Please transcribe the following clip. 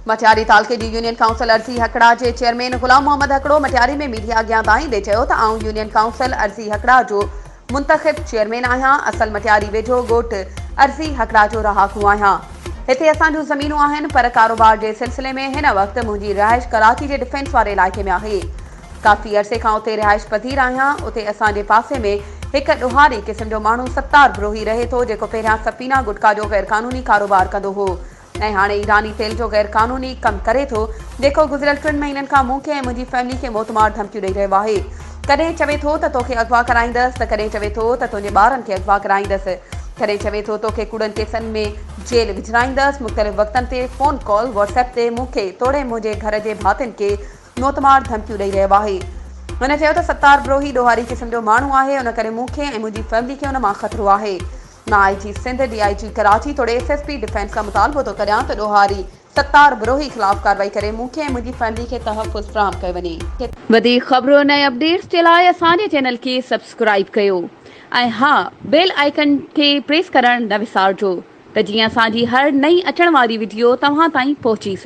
मटियारी तालुके जी union council अर्ज़ी हकड़ा जे chairman गुलाम मोहम्मद हकड़ो मटियारी में मीडिया अॻियां दाईंदे चयो त आउं यूनियन काउंसिल अर्ज़ी हकड़ा जो मुंतखिब चेयरमैन आहियां। असल मटियारी वेझो ॻोठ अर्ज़ी हकड़ा जो रहाकू आहियां। हिते असांजूं ज़मीनूं आहिनि पर कारोबार जे सिलसिले में हिन वक़्तु मुंहिंजी रिहाइश कराची जे डिफेंस वारे इलाइक़े में आहे। काफ़ी अरसे खां उते रिहाइश पज़ीर आहियां। उते असांजे पासे में हिकु ॾोहारी क़िस्म जो माण्हू सत्तार ब्रोही रहे थो जेको पहिरियां सफ़ीना गुटका जो गैर क़ानूनी कारोबार कंदो हो ऐं हाणे ईरानी तेल जो गैर क़ानूनी कमु करे थो जेको गुज़िरियल 3 महीननि खां मूंखे ऐं मुंहिंजी फैमिली खे मोतमार धमकियूं ॾेई रहियो आहे। कॾहिं चवे थो त तोखे अगवा कराईंदसि त कॾहिं चवे थो त तुंहिंजे ॿारनि खे अगवा कराईंदसि, कॾहिं चवे थो तोखे कूड़नि केसनि में जेल विझराईंदसि। मुख़्तलिफ़ वक़्तनि ते फ़ोन कॉल व्हाट्सएप ते मूंखे तोड़े मुंहिंजे घर जे भातियुनि खे मोतमार धमकियूं ॾेई रहियो आहे। हुन चयो त सत्तार ब्रोही ॾोहारी क़िस्म जो माण्हू आहे, उन करे मूंखे ऐं मुंहिंजी फैमिली खे हुन मां ख़तरो आहे। मां IG सिंध DIG कराची तोड़े SSP डिफेंस खां मुतालबो थो करियां त ॾोहारी सत्तार ब्रोही ख़िलाफ़ कार्रवाई करे मूंखे ऐं मुंहिंजी फैमिली खे तहफ़ुज़ फ़राहम कयो वञे। वधीक ख़बरुनि ऐं अपडेट्स जे लाइ असांजे चैनल खे सब्सक्राइब कयो ऐं हा बेल आइकन खे प्रेस करणु न विसारिजो त जीअं असांजी हर नई अचण वारी वीडियो तव्हां ताईं पहुची सघे।